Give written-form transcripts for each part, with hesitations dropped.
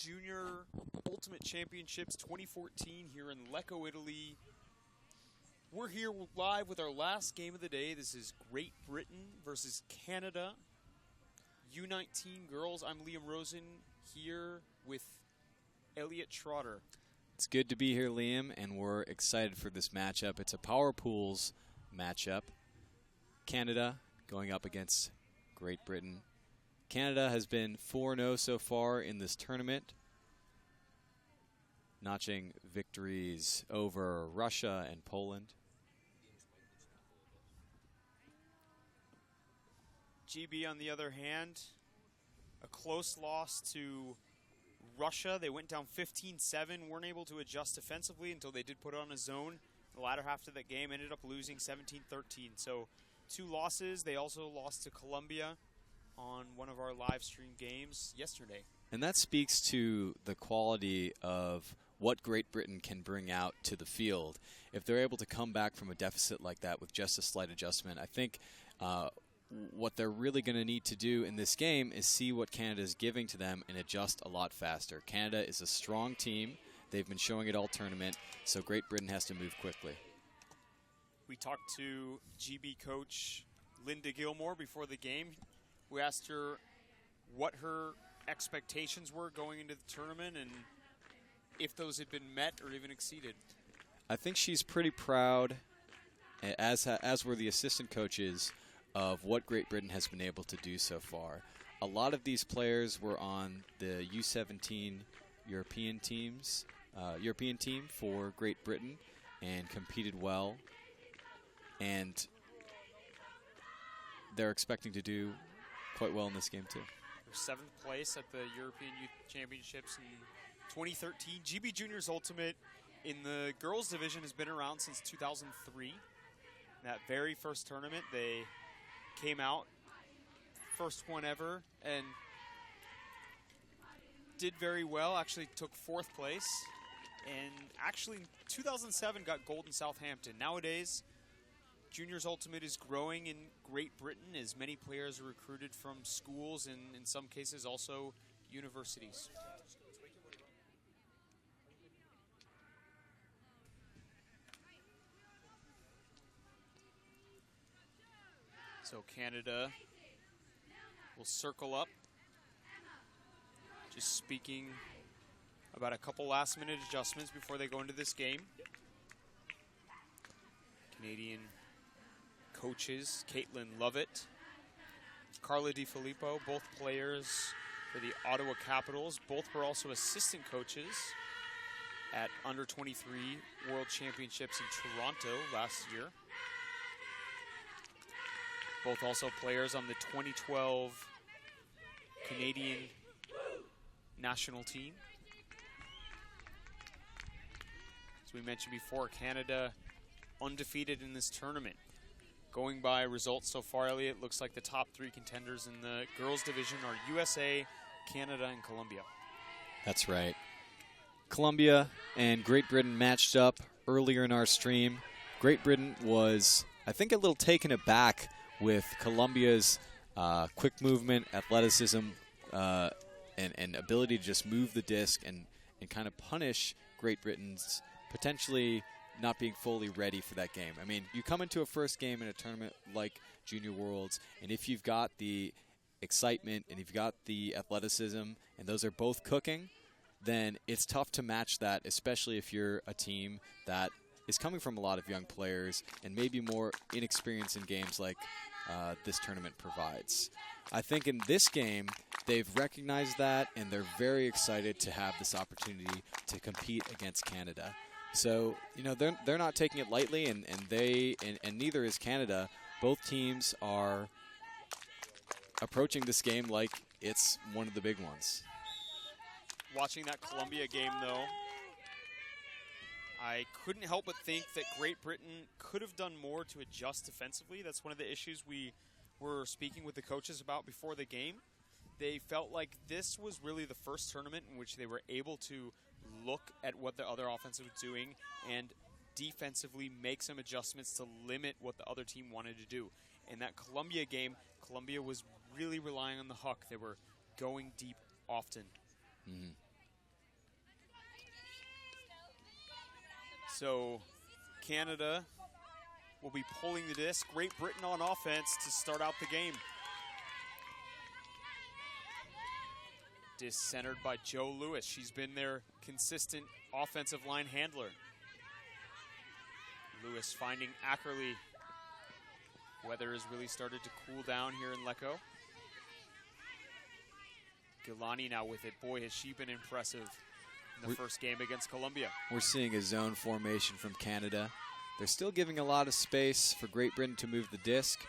Junior Ultimate Championships 2014 here in Lecco, Italy. We're here live with our last game of the day. This is Great Britain versus Canada. U19 girls. I'm Liam Rosen here with Elliot Trotter. It's good to be here, Liam, and we're excited for this matchup. It's a Power Pools matchup. Canada going up against Great Britain. Canada has been 4-0 so far in this tournament, notching victories over Russia and Poland. GB, on the other hand, a close loss to Russia. They went down 15-7, weren't able to adjust defensively until they did put on a zone. The latter half of that game ended up losing 17-13. So 2 losses. They also lost to Colombia on one of our live stream games yesterday. And that speaks to the quality of what Great Britain can bring out to the field. If they're able to come back from a deficit like that with just a slight adjustment, I think what they're really going to need to do in this game is see what Canada is giving to them and adjust a lot faster. Canada is a strong team. They've been showing it all tournament, so Great Britain has to move quickly. We talked to GB coach Linda Gilmore before the game. We asked her what her expectations were going into the tournament and if those had been met or even exceeded. I think she's pretty proud, as were the assistant coaches, of what Great Britain has been able to do so far. A lot of these players were on the U17 European team for Great Britain and competed well, and they're expecting to do quite well in this game too. They're 7th place at the European Youth Championships in 2013. GB Juniors Ultimate in the girls division has been around since 2003. In that very first tournament, they came out, first one ever, and did very well. Actually took 4th place, and actually in 2007 got gold in Southampton. Nowadays, Juniors Ultimate is growing in Great Britain as many players are recruited from schools and in some cases also universities. So Canada will circle up. Just speaking about a couple last-minute adjustments before they go into this game. Canadian coaches, Caitlin Lovett, Carla DiFilippo, both players for the Ottawa Capitals. Both were also assistant coaches at Under-23 World Championships in Toronto last year. Both also players on the 2012 Canadian national team. As we mentioned before, Canada undefeated in this tournament. Going by results so far, Elliot, looks like the top 3 contenders in the girls division are USA, Canada, and Colombia. That's right. Colombia and Great Britain matched up earlier in our stream. Great Britain was, I think, a little taken aback with Colombia's quick movement, athleticism, and ability to just move the disc and kind of punish Great Britain's potentially not being fully ready for that game. I mean, you come into a first game in a tournament like Junior Worlds, and if you've got the excitement and you've got the athleticism, and those are both cooking, then it's tough to match that, especially if you're a team that is coming from a lot of young players and maybe more inexperienced in games like this tournament provides. I think in this game, they've recognized that, and they're very excited to have this opportunity to compete against Canada. So, you know, they're not taking it lightly, and neither is Canada. Both teams are approaching this game like it's one of the big ones. Watching that Colombia game, though, I couldn't help but think that Great Britain could have done more to adjust defensively. That's one of the issues we were speaking with the coaches about before the game. They felt like this was really the first tournament in which they were able to look at what the other offense was doing and defensively make some adjustments to limit what the other team wanted to do. In that Colombia game, Colombia was really relying on the hook. They were going deep often. Mm-hmm. So Canada will be pulling the disc. Great Britain on offense to start out the game. Disc centered by Jo Lewis. She's been their consistent offensive line handler. Lewis finding Ackerley. Weather has really started to cool down here in Lecco. Gilani now with it. Boy, has she been impressive in the first game against Colombia. We're seeing a zone formation from Canada. They're still giving a lot of space for Great Britain to move the disc.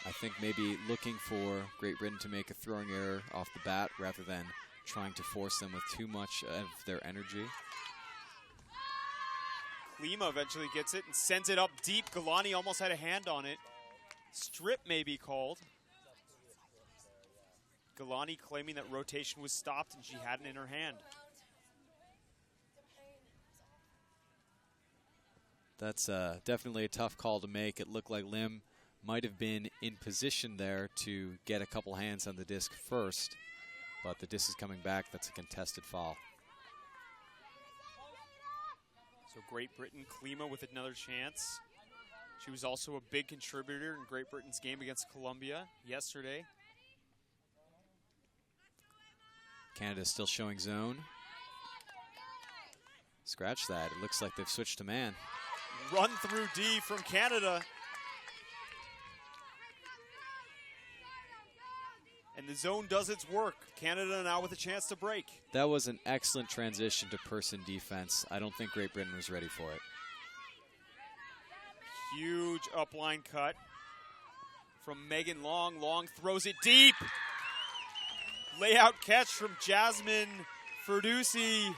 I think maybe looking for Great Britain to make a throwing error off the bat rather than trying to force them with too much of their energy. Klima eventually gets it and sends it up deep. Gilani almost had a hand on it. Strip may be called. Gilani claiming that rotation was stopped and she had it in her hand. That's definitely a tough call to make. It looked like Lim might have been in position there to get a couple hands on the disc first, but the disc is coming back. That's a contested foul. So Great Britain, Klima with another chance. She was also a big contributor in Great Britain's game against Colombia yesterday. Canada still showing zone. Scratch that. It looks like they've switched to man. Run through D from Canada. And the zone does its work. Canada now with a chance to break. That was an excellent transition to person defense. I don't think Great Britain was ready for it. Huge upline cut from Megan Long. Long throws it deep. Layout catch from Jasmine Ferdusi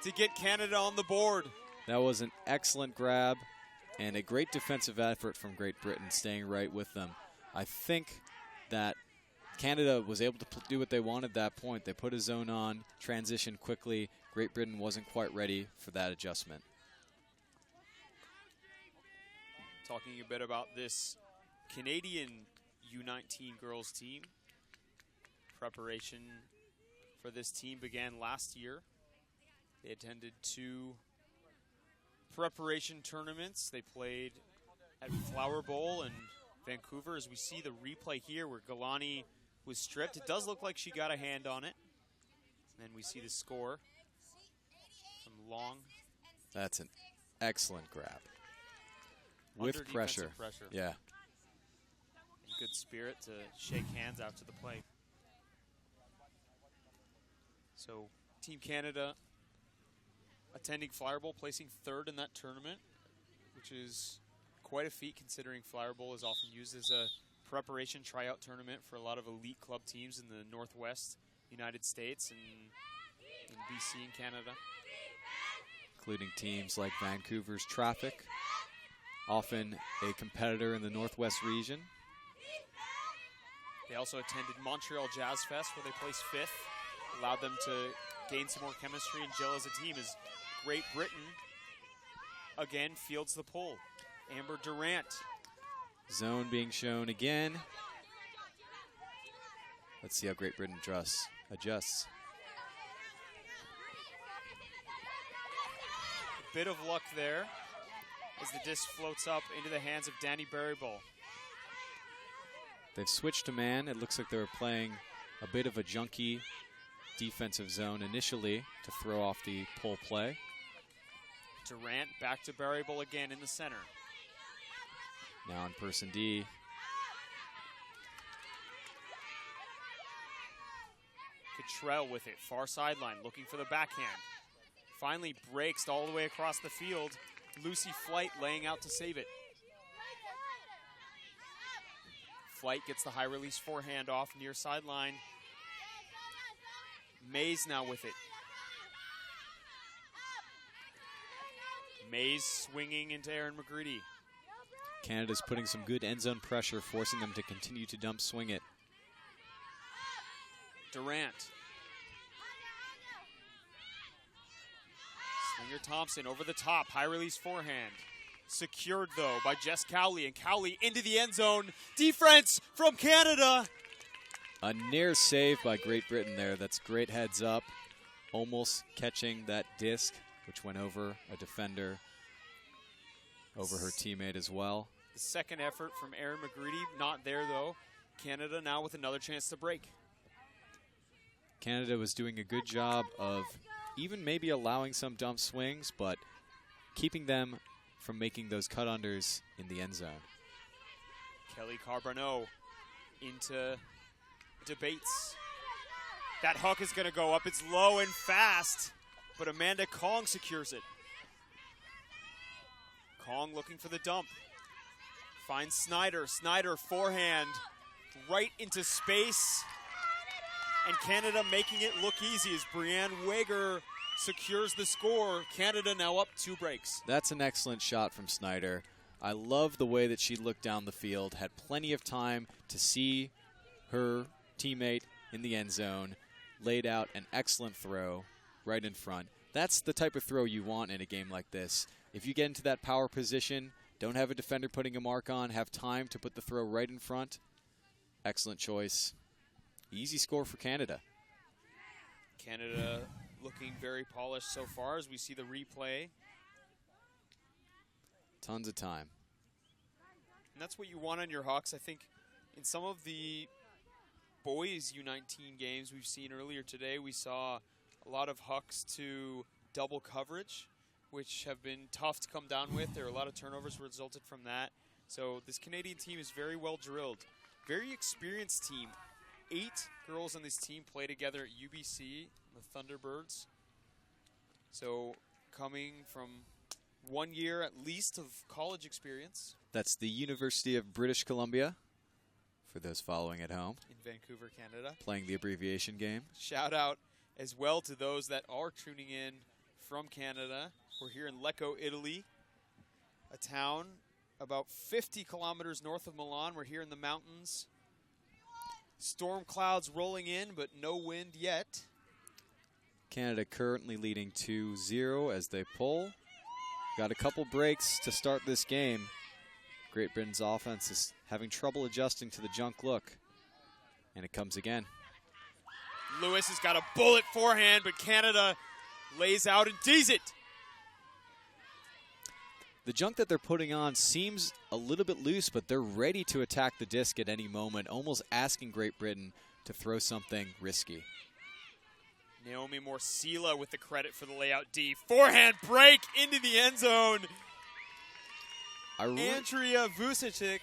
to get Canada on the board. That was an excellent grab and a great defensive effort from Great Britain, staying right with them. I think that Canada was able to do what they wanted at that point. They put a zone on, transitioned quickly. Great Britain wasn't quite ready for that adjustment. Talking a bit about this Canadian U19 girls team. Preparation for this team began last year. They attended 2 preparation tournaments. They played at Flower Bowl in Vancouver. As we see the replay here where Gilani was stripped, it does look like she got a hand on it. And then we see the score from Long. That's an excellent grab. With pressure. Yeah. And good spirit to shake hands out to the plate. So Team Canada attending Flower Bowl, placing 3rd in that tournament, which is quite a feat considering Flower Bowl is often used as a preparation tryout tournament for a lot of elite club teams in the Northwest United States and in BC and Canada. Including teams like Vancouver's Traffic, often a competitor in the Northwest region. They also attended Montreal Jazz Fest where they placed 5th, allowed them to gain some more chemistry and gel as a team as Great Britain again fields the pull. Amber Durant. Zone being shown again. Let's see how Great Britain adjusts. A bit of luck there as the disc floats up into the hands of Danny Berrybull. They've switched to man. It looks like they were playing a bit of a junky defensive zone initially to throw off the pull play. Durant back to Berrybull again in the center. Now in person D. Cottrell with it, far sideline, looking for the backhand. Finally breaks all the way across the field. Lucy Flight laying out to save it. Flight gets the high release forehand off near sideline. Mays now with it. Mays swinging into Erin McGreedy. Canada's putting some good end zone pressure, forcing them to continue to swing it. Durant. Slinger Thompson over the top, high release forehand. Secured though by Jess Cowley, and Cowley into the end zone. Defense from Canada. A near save by Great Britain there. That's great heads up. Almost catching that disc which went over a defender, over her teammate as well. The second effort from Erin McGreedy, not there though. Canada now with another chance to break. Canada was doing a good job of even maybe allowing some dump swings, but keeping them from making those cut unders in the end zone. Kelly Carbonneau into debates. That hook is going to go up. It's low and fast, but Amanda Kong secures it. Kong looking for the dump. Finds Snyder. Snyder forehand right into space. And Canada making it look easy as Brianne Wager secures the score. Canada now up 2 breaks. That's an excellent shot from Snyder. I love the way that she looked down the field, had plenty of time to see her teammate in the end zone, laid out an excellent throw right in front. That's the type of throw you want in a game like this. If you get into that power position, don't have a defender putting a mark on, have time to put the throw right in front. Excellent choice. Easy score for Canada. Canada looking very polished so far as we see the replay. Tons of time. And that's what you want on your Hawks. I think in some of the boys U19 games we've seen earlier today, we saw a lot of Hucks to double coverage, which have been tough to come down with. There are a lot of turnovers resulted from that. So this Canadian team is very well drilled. Very experienced team. 8 girls on this team play together at UBC, the Thunderbirds. So coming from 1 year at least of college experience. That's the University of British Columbia, for those following at home. In Vancouver, Canada. Playing the abbreviation game. Shout out as well to those that are tuning in from Canada. We're here in Lecco, Italy, a town about 50 kilometers north of Milan. We're here in the mountains. Storm clouds rolling in, but no wind yet. Canada currently leading 2-0 as they pull. Got a couple breaks to start this game. Great Britain's offense is having trouble adjusting to the junk look. And it comes again. Lewis has got a bullet forehand, but Canada lays out and D's it. The junk that they're putting on seems a little bit loose, but they're ready to attack the disc at any moment, almost asking Great Britain to throw something risky. Naomi Morsila with the credit for the layout D. Forehand break into the end zone. Andrea Vucicic.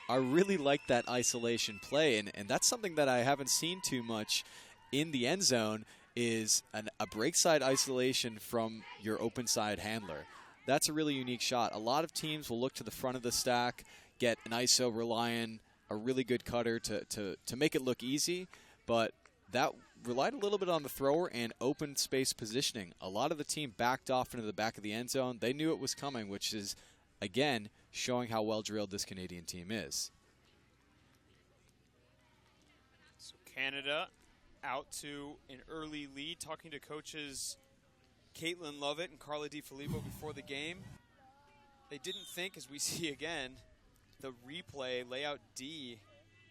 I really like that isolation play, and that's something that I haven't seen too much in the end zone is a break side isolation from your open side handler. That's a really unique shot. A lot of teams will look to the front of the stack, get an ISO, rely on a really good cutter to make it look easy, but that relied a little bit on the thrower and open space positioning. A lot of the team backed off into the back of the end zone. They knew it was coming, which is, again, showing how well drilled this Canadian team is. So Canada out to an early lead. Talking to coaches Caitlin Lovett and Carla DiFilippo before the game. They didn't think, as we see again, the replay, layout D.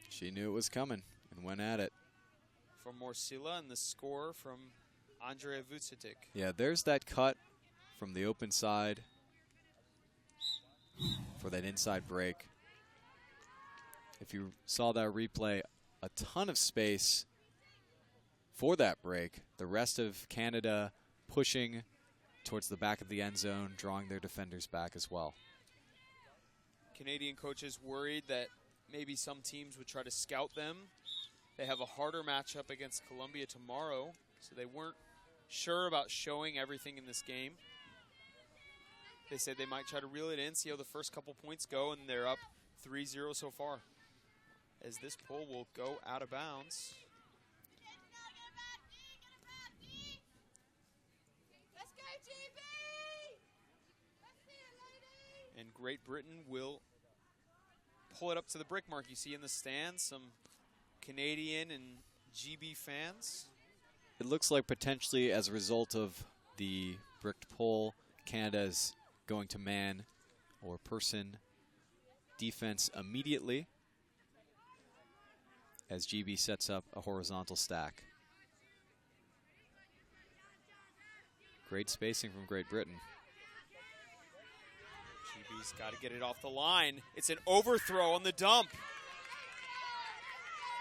She knew it was coming and went at it. From Morsila and the score from Andrea Vucicic. Yeah, there's that cut from the open side for that inside break. If you saw that replay, a ton of space for that break. The rest of Canada pushing towards the back of the end zone, drawing their defenders back as well. Canadian coaches worried that maybe some teams would try to scout them. They have a harder matchup against Colombia tomorrow, so they weren't sure about showing everything in this game. They said they might try to reel it in, see how the first couple points go, and they're up 3-0 so far. As this pull will go out of bounds. Let's go, GB! Let's see it, lady! And Great Britain will pull it up to the brick mark. You see in the stands some Canadian and GB fans. It looks like potentially as a result of the bricked pull, Canada's going to man or person defense immediately as GB sets up a horizontal stack. Great spacing from Great Britain. GB's got to get it off the line. It's an overthrow on the dump.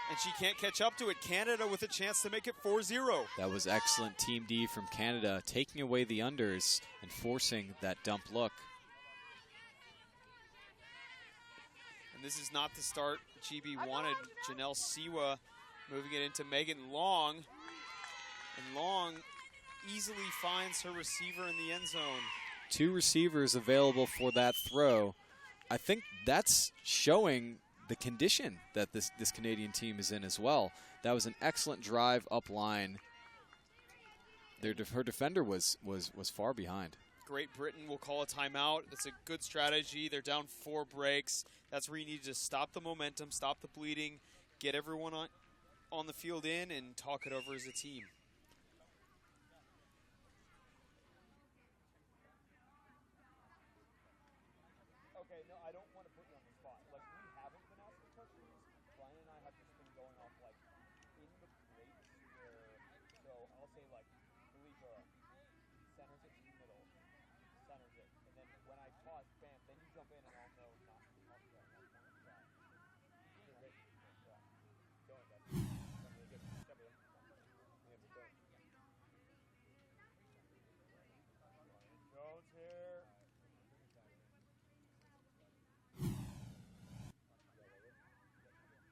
And she can't catch up to it. Canada with a chance to make it 4-0. That was excellent Team D from Canada, taking away the unders and forcing that dump look. And this is not the start GB wanted. Janelle Siwa moving it into Megan Long. And Long easily finds her receiver in the end zone. 2 receivers available for that throw. I think that's showing the condition that this Canadian team is in as well. That was an excellent drive up line. Her defender was far behind. Great Britain will call a timeout. That's a good strategy. They're down 4 breaks. That's where you need to stop the momentum, stop the bleeding, get everyone on the field in, and talk it over as a team. Okay, no, I don't want to put you on the spot. Like, we haven't been asking questions. Brian and I have just been going off, like, in the breaks where, so I'll say, like, Felicia centers it to the middle, centers it, and then when I pause, bam, then you jump in and I'll know not to be off that. Go ahead, guys. Jones here.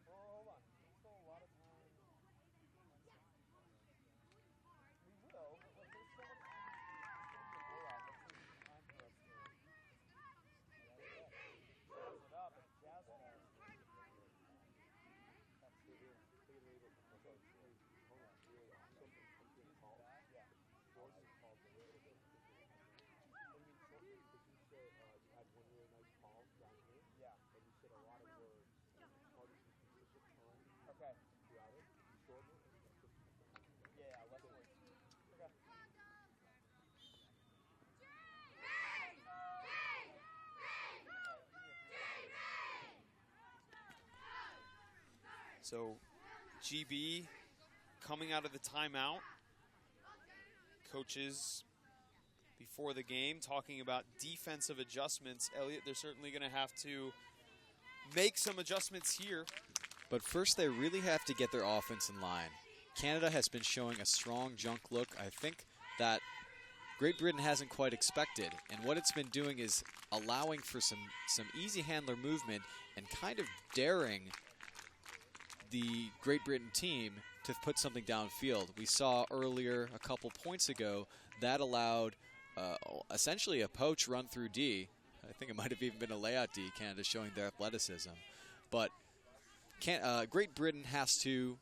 Well, hold on. There's still a lot of time. We will, but like, there's so much time. Let's take time for us to jazz it up and jazz it up. Okay. Yeah, less words. Okay. So GB coming out of the timeout. Coaches before the game talking about defensive adjustments. Elliot, they're certainly going to have to make some adjustments here. But first, they really have to get their offense in line. Canada has been showing a strong junk look. I think that Great Britain hasn't quite expected. And what it's been doing is allowing for some easy handler movement and kind of daring the Great Britain team to put something downfield. We saw earlier, a couple points ago, that allowed essentially a poach run through D. I think it might have even been a layout D, Canada showing their athleticism. But Great Britain has to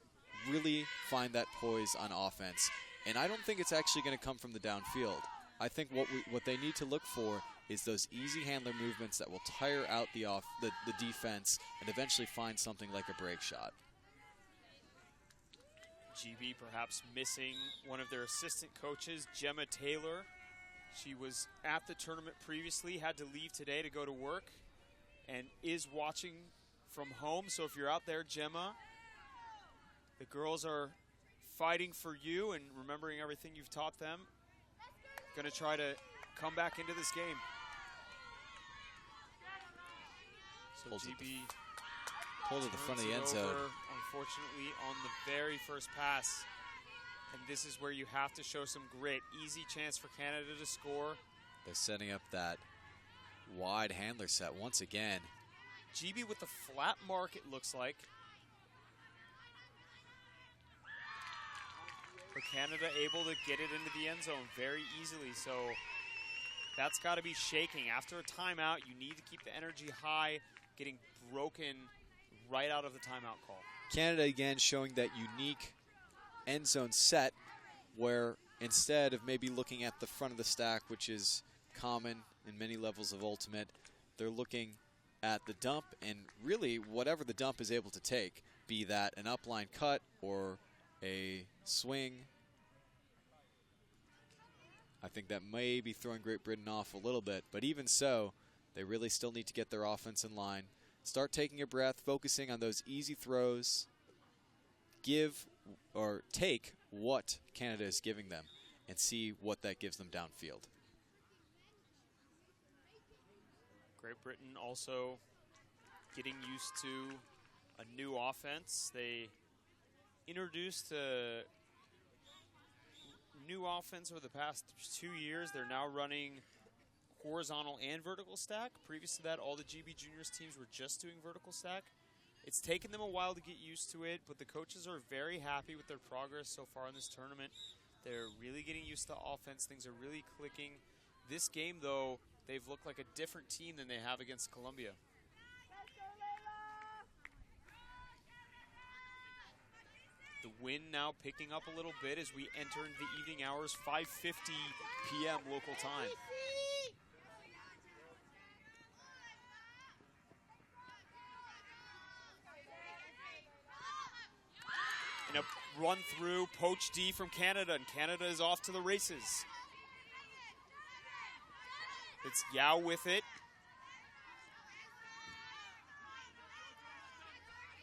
really find that poise on offense. And I don't think it's actually going to come from the downfield. I think what they need to look for is those easy handler movements that will tire out the defense and eventually find something like a break shot. GB perhaps missing one of their assistant coaches, Gemma Taylor. She was at the tournament previously, had to leave today to go to work, and is watching from home. So if you're out there, Gemma, the girls are fighting for you and remembering everything you've taught them. Going to try to come back into this game. So GB pulled to the front of the end zone. Unfortunately, on the very first pass. And this is where you have to show some grit. Easy chance for Canada to score. They're setting up that wide handler set once again. GB with the flat mark, it looks like. But Canada able to get it into the end zone very easily. So that's got to be shaking. After a timeout, you need to keep the energy high, getting broken right out of the timeout call. Canada again showing that unique end zone set where instead of maybe looking at the front of the stack, which is common in many levels of Ultimate, they're looking at the dump and really whatever the dump is able to take, be that an upline cut or a swing. I think that may be throwing Great Britain off a little bit, but even so, they really still need to get their offense in line. Start taking a breath, focusing on those easy throws. Give or take what Canada is giving them. and see what that gives them downfield. Great Britain also getting used to a new offense. They introduced a new offense over the past 2 years. They're now running horizontal and vertical stack. Previous to that, all the GB Juniors teams were just doing vertical stack. It's taken them a while to get used to it, but the coaches are very happy with their progress so far in this tournament. They're really getting used to offense. Things are really clicking. This game, though, they've looked like a different team than they have against Columbia. The wind now picking up a little bit as we enter into the evening hours, 5:50 p.m. local time. And a run through, poach D from Canada, and Canada is off to the races. It's Yao with it.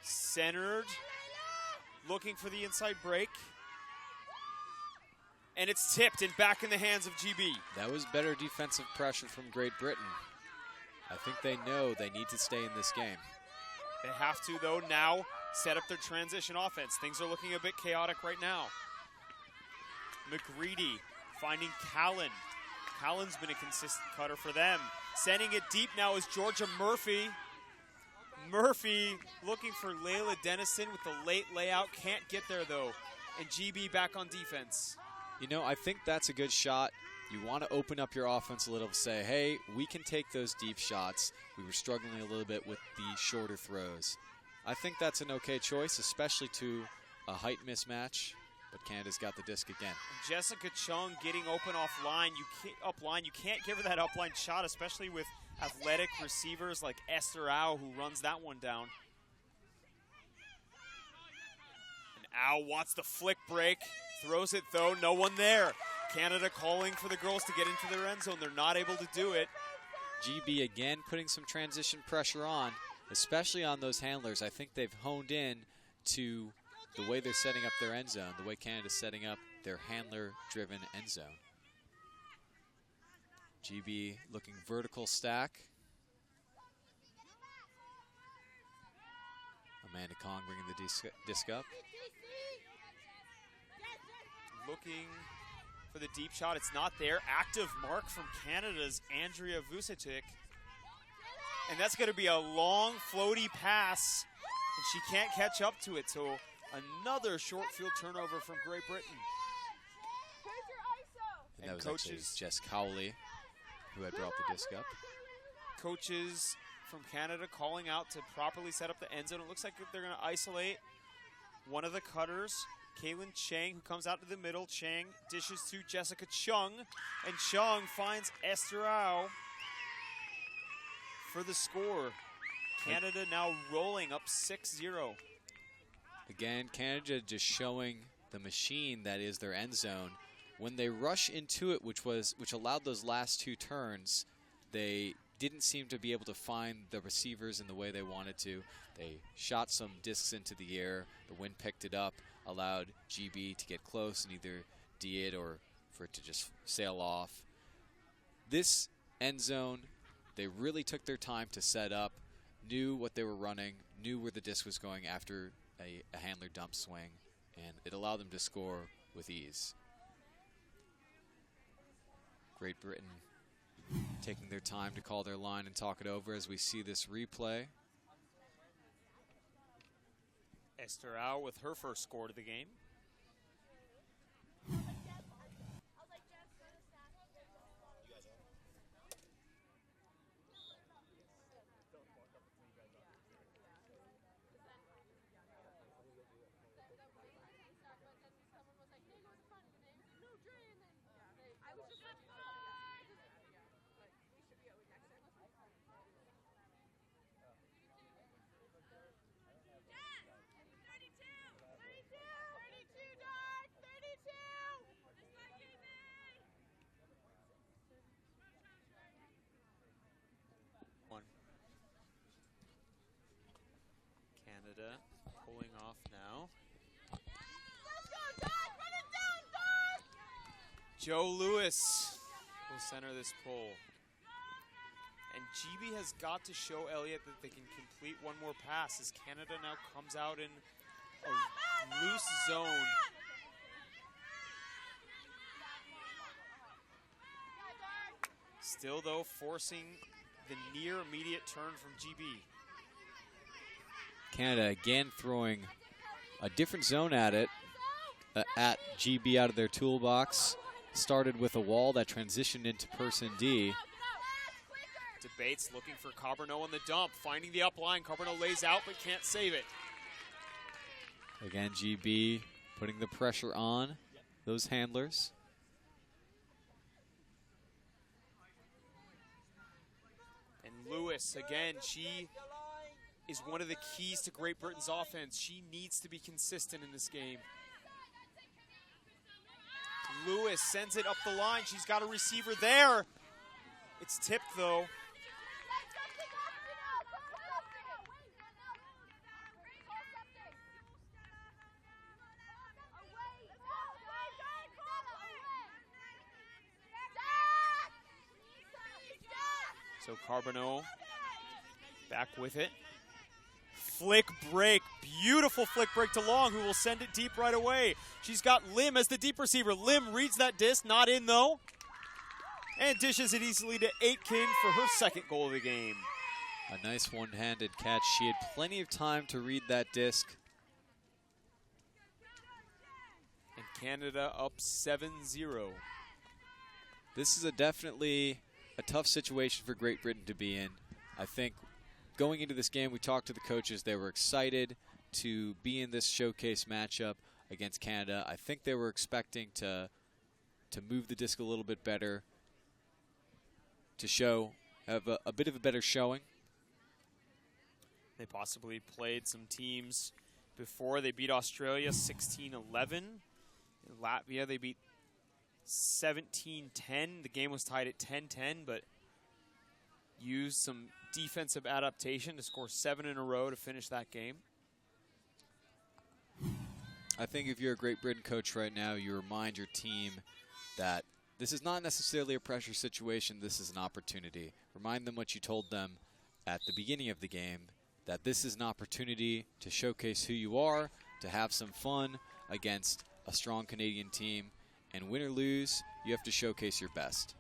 Centered, looking for the inside break. And it's tipped and back in the hands of GB. That was better defensive pressure from Great Britain. I think they know they need to stay in this game. They have to, though, now set up their transition offense. Things are looking a bit chaotic right now. McGreedy finding Callan. Callan's been a consistent cutter for them. Sending it deep now is Georgia Murphy. Murphy looking for Layla Dennison with the late layout. Can't get there, though. And GB back on defense. You know, I think that's a good shot. You want to open up your offense a little, say, hey, we can take those deep shots. We were struggling a little bit with the shorter throws. I think that's an okay choice, especially to a height mismatch. But Canada's got the disc again. Jessica Chung getting open offline. You can't give her that upline shot, especially with athletic receivers like Esther Au, who runs that one down. And Au wants the flick break. Throws it, though. No one there. Canada calling for the girls to get into their end zone. They're not able to do it. GB again putting some transition pressure on, especially on those handlers. I think they've honed in to the way they're setting up their end zone, the way Canada's setting up their handler-driven end zone. GB looking vertical stack. Amanda Kong bringing the disc up. Looking for the deep shot. It's not there. Active mark from Canada's Andrea Vucetic. And that's going to be a long, floaty pass. And she can't catch up to it. So another short field turnover from Great Britain. And that was actually Jess Cowley who had brought the disc up. Coaches from Canada calling out to properly set up the end zone. It looks like they're going to isolate one of the cutters. Kaylin Chang, who comes out to the middle. Chang dishes to Jessica Chung, and Chung finds Esther Au for the score. Canada now rolling up 6-0. Again, Canada just showing the machine that is their end zone. When they rush into it, which allowed those last two turns, they didn't seem to be able to find the receivers in the way they wanted to. They shot some discs into the air. The wind picked it up, allowed GB to get close and either D it or for it to just sail off. This end zone, they really took their time to set up, knew what they were running, knew where the disc was going after a handler dump swing, and it allowed them to score with ease. Great Britain taking their time to call their line and talk it over as we see this replay. Esther Au with her first score to the game. Canada pulling off now. Joe Lewis will center this pull. And GB has got to show Elliott that they can complete one more pass as Canada now comes out in a loose zone. Still, though, forcing the near immediate turn from GB. Canada again throwing a different zone at it, at GB out of their toolbox. Started with a wall that transitioned into person D. Debates looking for Carboneau on the dump, finding the up line. Carboneau lays out but can't save it. Again, GB putting the pressure on those handlers. And Lewis, again, she is one of the keys to Great Britain's offense. She needs to be consistent in this game. Lewis sends it up the line. She's got a receiver there. It's tipped, though. So Carboneau back with it. Flick break, beautiful flick break to Long, who will send it deep right away. She's got Lim as the deep receiver. Lim reads that disc, not in though, and dishes it easily to Aitken for her second goal of the game. A nice one-handed catch. She had plenty of time to read that disc. And Canada up 7-0. This is definitely a tough situation for Great Britain to be in. I think going into this game, we talked to the coaches. They were excited to be in this showcase matchup against Canada. I think they were expecting to move the disc a little bit better, to have a bit of a better showing. They possibly played some teams before. They beat Australia 16-11. In Latvia, they beat 17-10. The game was tied at 10-10, but used some defensive adaptation to score 7 in a row to finish that game. I think if you're a Great Britain coach right now, you remind your team that this is not necessarily a pressure situation. This is an opportunity. Remind them what you told them at the beginning of the game, that this is an opportunity to showcase who you are, to have some fun against a strong Canadian team. And win or lose, you have to showcase your best.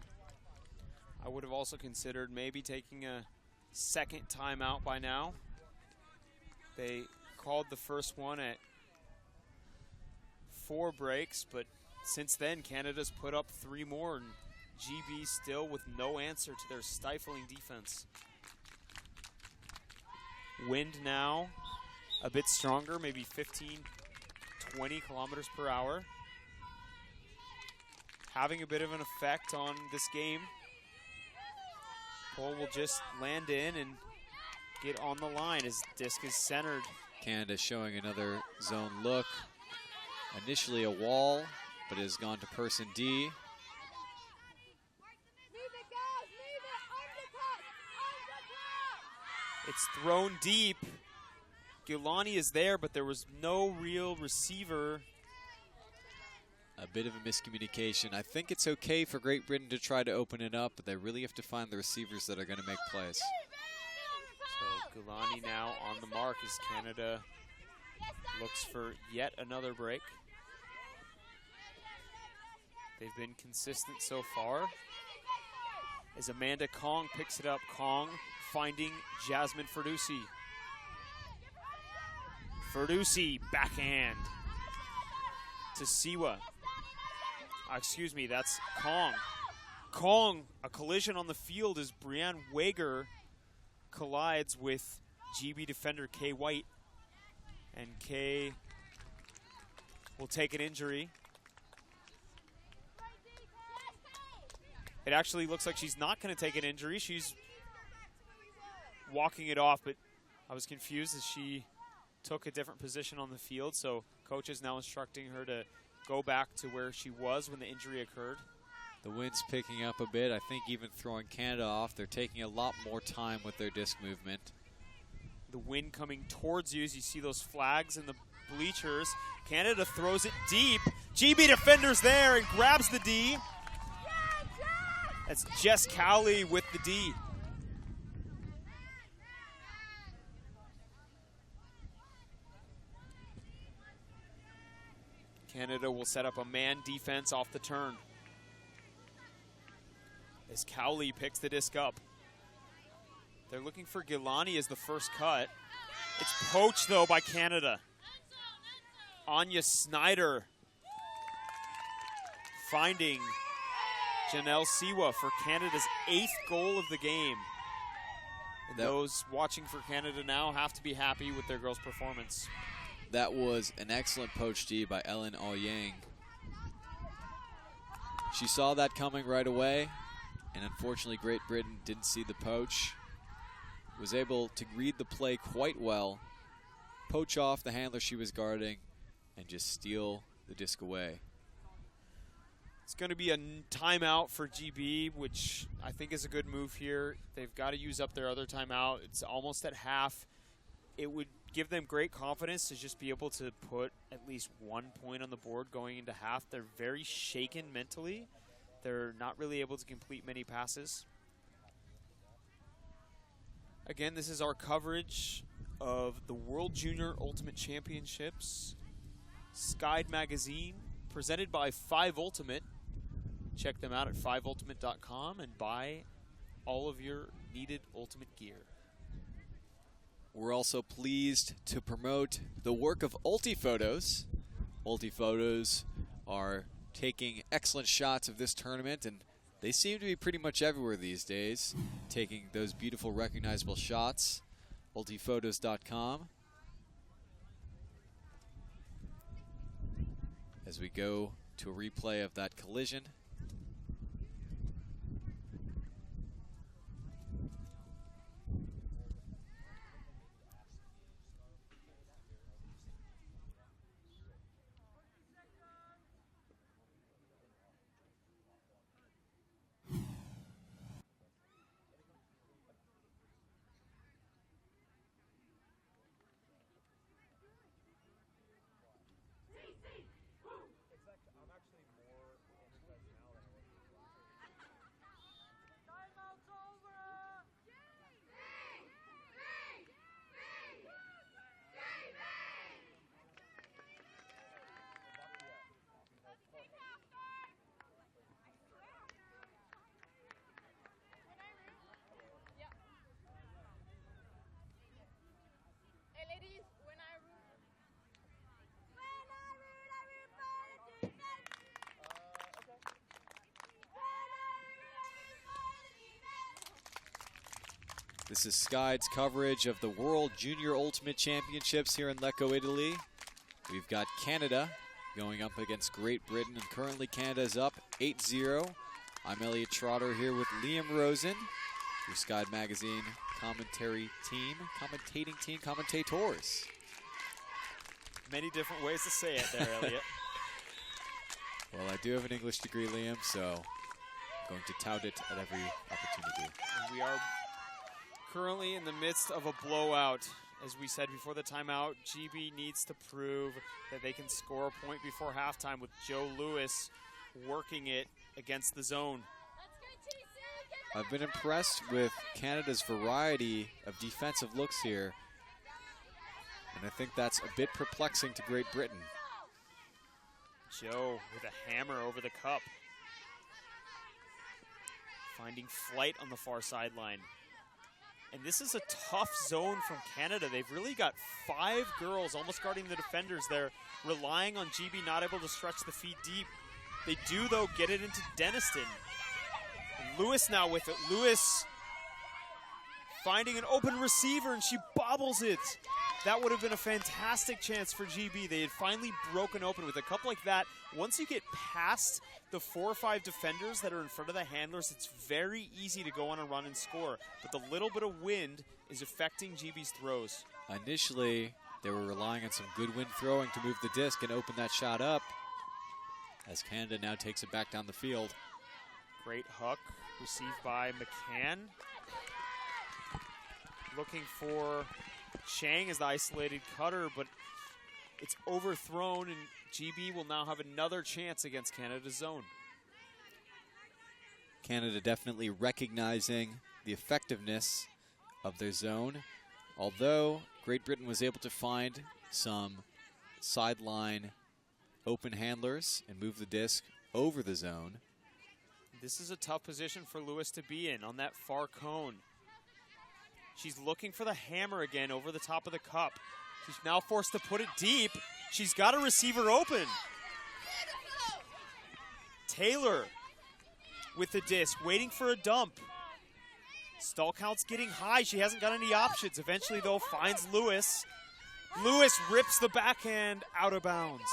I would have also considered maybe taking a second timeout by now. They called the first one at 4 breaks, but since then, Canada's put up 3 more, and GB still with no answer to their stifling defense. Wind now a bit stronger, maybe 15, 20 kilometers per hour. Having a bit of an effect on this game. Pole will just land in and get on the line as disc is centered. Canada showing another zone look. Initially a wall, but it has gone to person D. It's thrown deep. Gulani is there, but there was no real receiver. A bit of a miscommunication. I think it's okay for Great Britain to try to open it up, but they really have to find the receivers that are going to make plays. So Gulani now on the mark as Canada looks for yet another break. They've been consistent so far. As Amanda Kong picks it up, Kong finding Jasmine Ferdusi. Ferdusi, backhand to Siwa. Excuse me, that's Kong. Kong, a collision on the field as Brianne Wager collides with GB defender Kay White. And Kay will take an injury. It actually looks like she's not going to take an injury. She's walking it off, but I was confused as she took a different position on the field. So coach is now instructing her to go back to where she was when the injury occurred. The wind's picking up a bit. I think even throwing Canada off, they're taking a lot more time with their disc movement. The wind coming towards you as you see those flags in the bleachers. Canada throws it deep. GB defenders there and grabs the D. That's Jess Cowley with the D. Canada will set up a man defense off the turn as Cowley picks the disc up. They're looking for Gilani as the first cut. It's poached, though, by Canada. Anya Snyder finding Janelle Siwa for Canada's 8th goal of the game. And those watching for Canada now have to be happy with their girls' performance. That was an excellent poach D by Ellen Aoyang. She saw that coming right away, and unfortunately Great Britain didn't see the poach. Was able to read the play quite well, poach off the handler she was guarding, and just steal the disc away. It's going to be a timeout for GB, which I think is a good move here. They've got to use up their other timeout. It's almost at half. It would give them great confidence to just be able to put at least 1 point on the board going into half. They're very shaken mentally. They're not really able to complete many passes. Again, this is our coverage of the World Junior Ultimate Championships. Skyd Magazine, presented by 5 Ultimate. Check them out at 5ultimate.com and buy all of your needed Ultimate gear. We're also pleased to promote the work of Ulti-Photos. Ulti-Photos are taking excellent shots of this tournament, and they seem to be pretty much everywhere these days, taking those beautiful, recognizable shots. Ultiphotos.com. As we go to a replay of that collision. This is Skyd's coverage of the World Junior Ultimate Championships here in Lecco, Italy. We've got Canada going up against Great Britain, and currently Canada is up 8-0. I'm Elliot Trotter here with Liam Rosen, your Skyd Magazine commentating team, commentators. Many different ways to say it there, Elliot. Well, I do have an English degree, Liam, so I'm going to tout it at every opportunity. And we are currently in the midst of a blowout. As we said before the timeout, GB needs to prove that they can score a point before halftime with Joe Lewis working it against the zone. I've been impressed with Canada's variety of defensive looks here, and I think that's a bit perplexing to Great Britain. Joe with a hammer over the cup. Finding flight on the far sideline. And this is a tough zone from Canada. They've really got 5 girls almost guarding the defenders there, relying on GB not able to stretch the feet deep. They do, though, get it into Deniston. And Lewis now with it. Lewis finding an open receiver, and she bobbles it. That would have been a fantastic chance for GB. They had finally broken open with a cup like that. Once you get past the 4 or 5 defenders that are in front of the handlers, it's very easy to go on a run and score. But the little bit of wind is affecting GB's throws. Initially, they were relying on some good wind throwing to move the disc and open that shot up, as Canada now takes it back down the field. Great hook received by McCann. Looking for Chang as the isolated cutter, but It's overthrown, and GB will now have another chance against Canada's zone. Canada definitely recognizing the effectiveness of their zone, although Great Britain was able to find some sideline open handlers and move the disc over the zone. This is a tough position for Lewis to be in on that far cone. She's looking for the hammer again over the top of the cup. She's now forced to put it deep. She's got a receiver open. Taylor with the disc, waiting for a dump. Stall count's getting high. She hasn't got any options. Eventually, though, finds Lewis. Lewis rips the backhand out of bounds.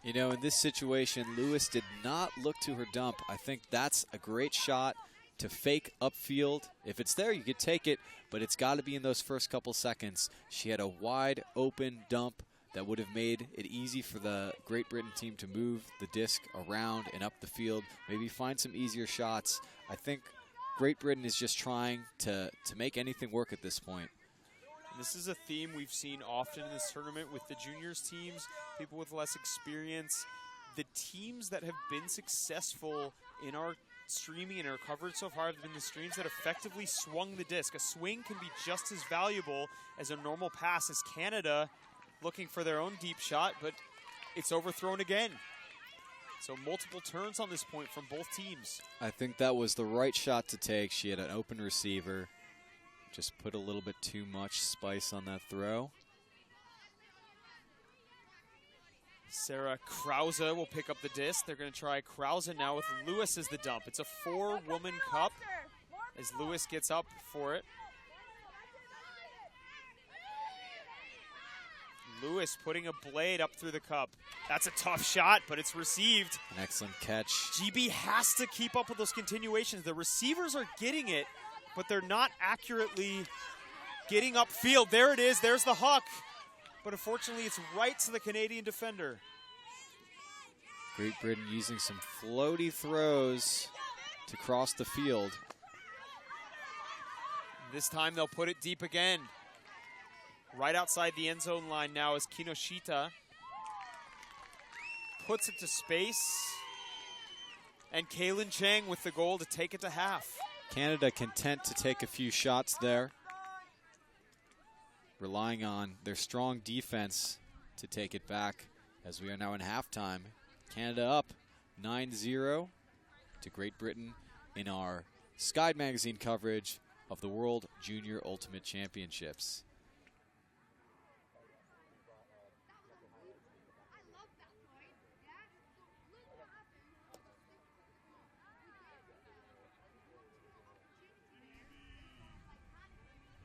You know, in this situation, Lewis did not look to her dump. I think that's a great shot to fake upfield. If it's there, you could take it, but it's got to be in those first couple seconds. She had a wide open dump that would have made it easy for the Great Britain team to move the disc around and up the field, maybe find some easier shots. I think Great Britain is just trying to make anything work at this point. This is a theme we've seen often in this tournament with the juniors teams, people with less experience. The teams that have been successful in our streaming and our coverage so far have been the streams that effectively swung the disc. A swing can be just as valuable as a normal pass, as Canada looking for their own deep shot, but it's overthrown again. So multiple turns on this point from both teams. I think that was the right shot to take. She had an open receiver. Just put a little bit too much spice on that throw. Sarah Krause will pick up the disc. They're going to try Krause now with Lewis as the dump. It's a 4-woman cup as Lewis gets up for it. Lewis putting a blade up through the cup. That's a tough shot, but it's received. An excellent catch. GB has to keep up with those continuations. The receivers are getting it, but they're not accurately getting upfield. There it is. There's the huck. But unfortunately, it's right to the Canadian defender. Great Britain using some floaty throws to cross the field. This time they'll put it deep again. Right outside the end zone line now is Kinoshita. Puts it to space. And Kaylin Chang with the goal to take it to half. Canada content to take a few shots there, relying on their strong defense to take it back as we are now in halftime. Canada up 9-0 to Great Britain in our Sky Magazine coverage of the World Junior Ultimate Championships.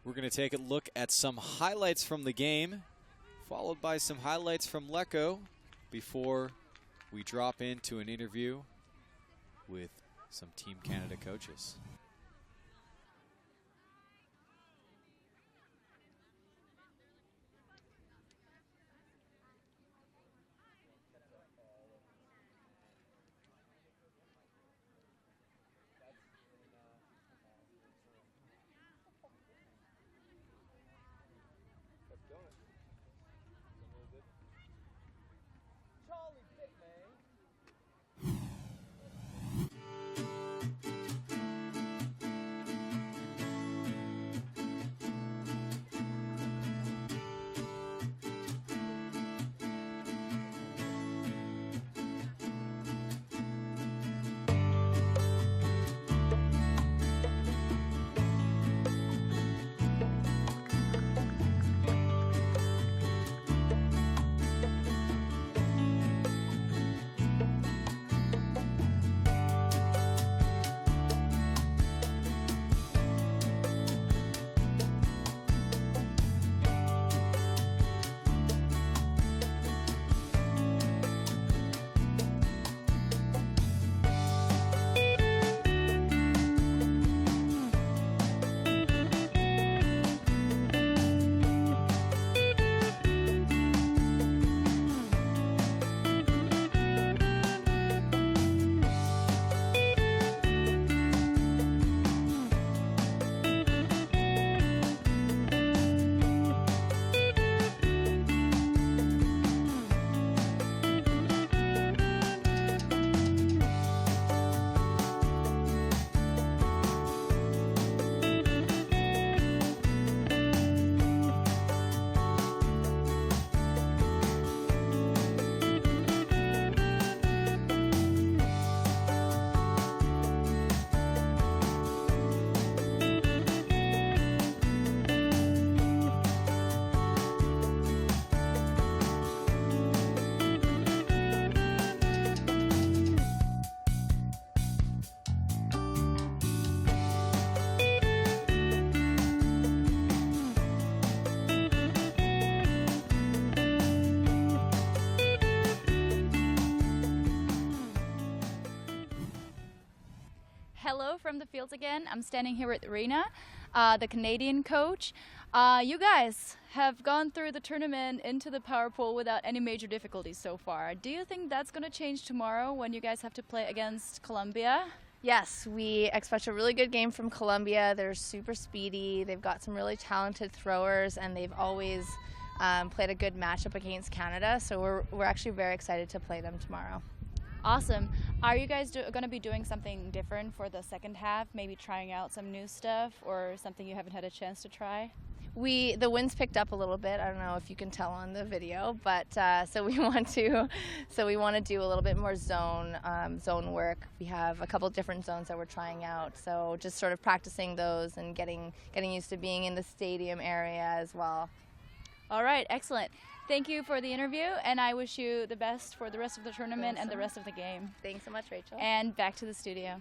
We're going to take a look at some highlights from the game, followed by some highlights from Lecco before we drop into an interview with some Team Canada coaches. from the fields again. I'm standing here with Rena, the Canadian coach. You guys have gone through the tournament into the power pool without any major difficulties so far. Do you think that's going to change tomorrow when you guys have to play against Colombia? Yes, we expect a really good game from Colombia. They're super speedy. They've got some really talented throwers, and they've always played a good matchup against Canada. So we're actually very excited to play them tomorrow. Awesome. Are you guys going to be doing something different for the second half? Maybe trying out some new stuff or something you haven't had a chance to try? The winds picked up a little bit. I don't know if you can tell on the video, but so we want to do a little bit more zone work. We have a couple different zones that we're trying out, so just sort of practicing those and getting used to being in the stadium area as well. All right, excellent. Thank you for the interview, and I wish you the best for the rest of the tournament and the rest of the game. Thanks so much, Rachel. And back to the studio.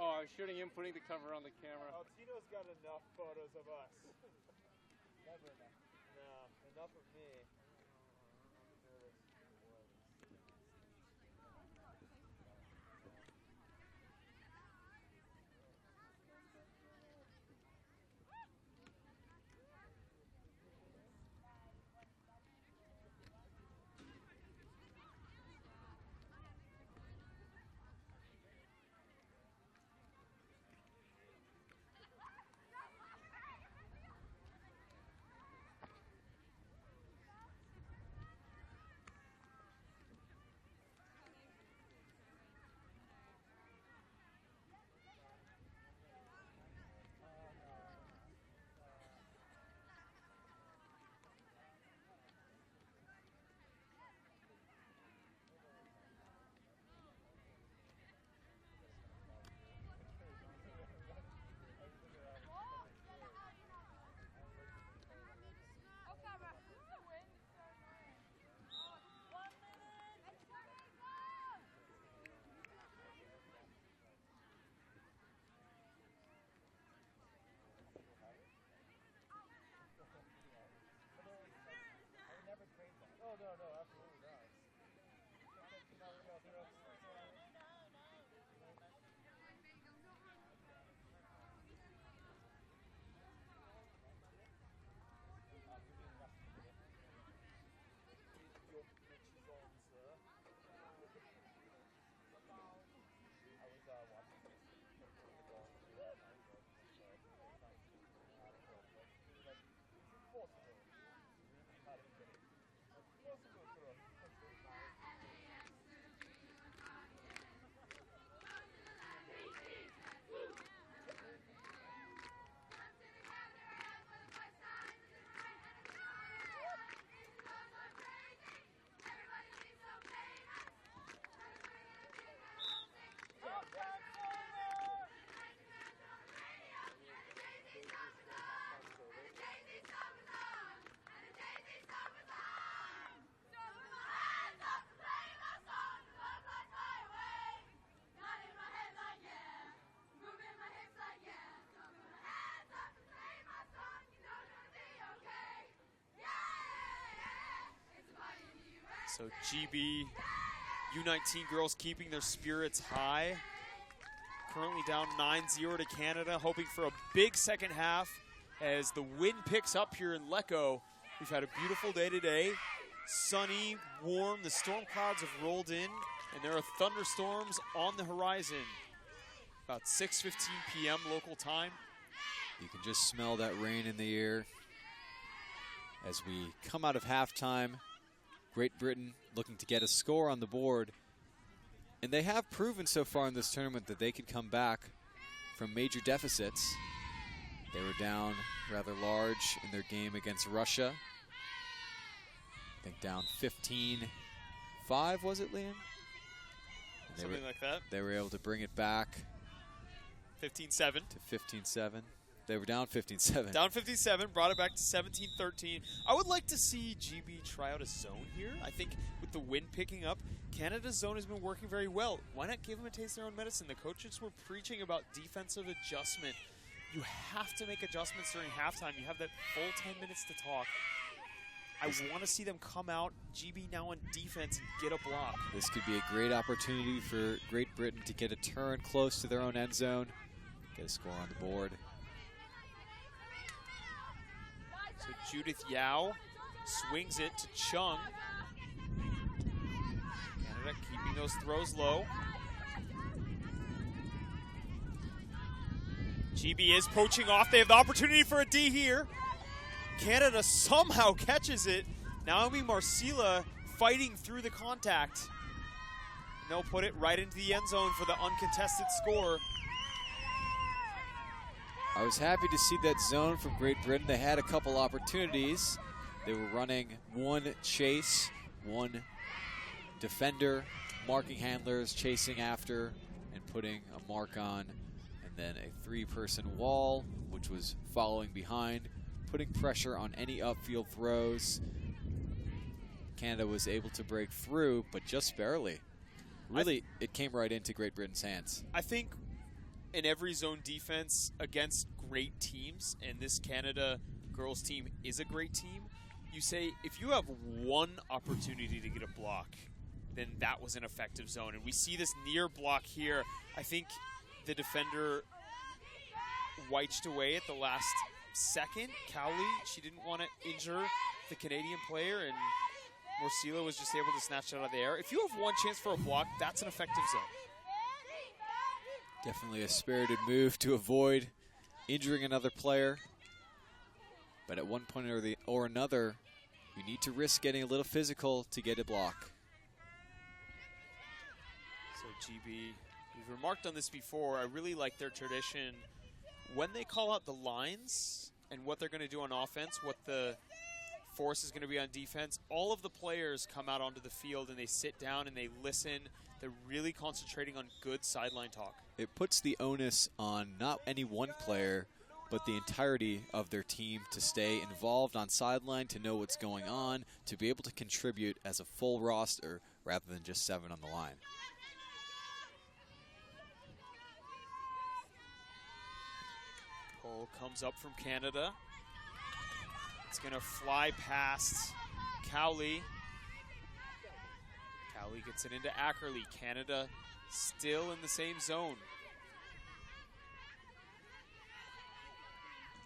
Oh, I was shooting him, putting the cover on the camera. Oh, Tito's got enough photos of us. Never enough. No, enough of me. So GB U19 girls keeping their spirits high. Currently down 9-0 to Canada, hoping for a big second half as the wind picks up here in Lecco. We've had a beautiful day today. Sunny, warm, the storm clouds have rolled in, and there are thunderstorms on the horizon. About 6:15 p.m. local time. You can just smell that rain in the air. As we come out of halftime, Great Britain looking to get a score on the board. And they have proven so far in this tournament that they can come back from major deficits. They were down rather large in their game against Russia. I think down 15-5, was it, Liam? Something like that. They were able to bring it back 15-7. to 15-7. They were down 15-7. Down 15-7, brought it back to 17-13. I would like to see GB try out a zone here. I think with the wind picking up, Canada's zone has been working very well. Why not give them a taste of their own medicine? The coaches were preaching about defensive adjustment. You have to make adjustments during halftime. You have that full 10 minutes to talk. I want to see them come out, GB now on defense, and get a block. This could be a great opportunity for Great Britain to get a turn close to their own end zone, get a score on the board. So Judith Yao swings it to Chung. Canada keeping those throws low. GB is poaching off. They have the opportunity for a D here. Canada somehow catches it. Naomi Marcila fighting through the contact. And they'll put it right into the end zone for the uncontested score. I was happy to see that zone from Great Britain. They had a couple opportunities. They were running one chase, one defender, marking handlers, chasing after, and putting a mark on, and then a three-person wall, which was following behind, putting pressure on any upfield throws. Canada was able to break through, but just barely. Really, it came right into Great Britain's hands. I think in every zone defense against great teams, and this Canada girls team is a great team, you say if you have one opportunity to get a block, then that was an effective zone. And we see this near block here. I think the defender wedged away at the last second. Cowley, she didn't want to injure the Canadian player, and Morcilla was just able to snatch it out of the air. If you have one chance for a block, that's an effective zone. Definitely a spirited move to avoid injuring another player. But at one point or another, you need to risk getting a little physical to get a block. So GB, we've remarked on this before, I really like their tradition. When they call out the lines and what they're going to do on offense, what the force is going to be on defense, all of the players come out onto the field and they sit down and they listen. They're really concentrating on good sideline talk. It puts the onus on not any one player, but the entirety of their team to stay involved on sideline, to know what's going on, to be able to contribute as a full roster rather than just 7 on the line. Pull comes up from Canada. It's going to fly past Cowley. Cowley gets it into Ackerley. Canada still in the same zone.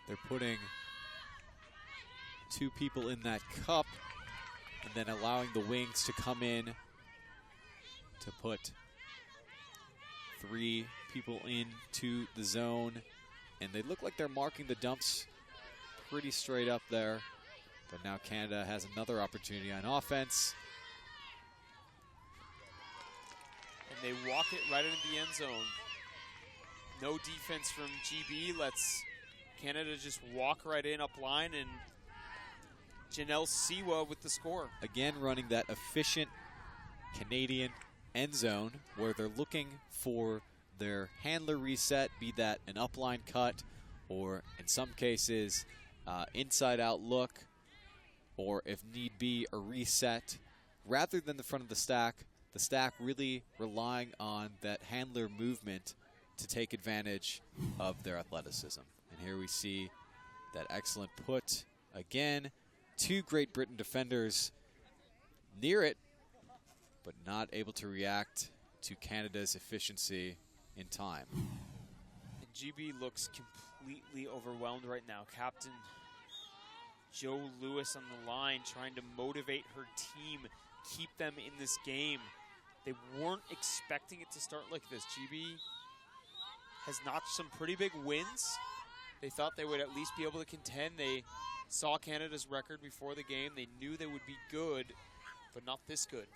They're putting 2 people in that cup and then allowing the wings to come in to put 3 people into the zone. And they look like they're marking the dumps pretty straight up there. But now Canada has another opportunity on offense. And they walk it right into the end zone. No defense from GB. Lets Canada just walk right in up line, and Janelle Siwa with the score. Again, running that efficient Canadian end zone where they're looking for their handler reset, be that an upline cut or in some cases inside out look, or if need be a reset, rather than the front of the stack really relying on that handler movement to take advantage of their athleticism. And here we see that excellent put again. 2 Great Britain defenders near it, but not able to react to Canada's efficiency in time. And GB looks completely overwhelmed right now. Captain Joe Lewis on the line trying to motivate her team, keep them in this game. They weren't expecting it to start like this. GB has notched some pretty big wins. They thought they would at least be able to contend. They saw Canada's record before the game. They knew they would be good, but not this good.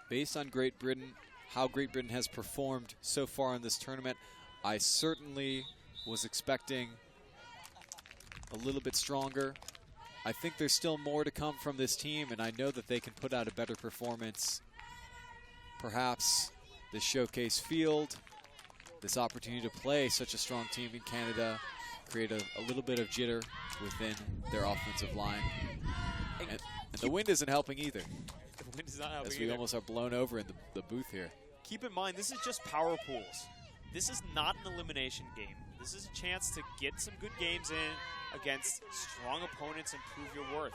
Based on Great Britain, how Great Britain has performed so far in this tournament, I certainly was expecting a little bit stronger. I think there's still more to come from this team, and I know that they can put out a better performance. Perhaps the showcase field, this opportunity to play such a strong team in Canada, create a little bit of jitter within their offensive line. And the wind isn't helping either. The wind is not helping as we either. almost are blown over in the booth here. Keep in mind, this is just power pools. This is not an elimination game. This is a chance to get some good games in against strong opponents and prove your worth.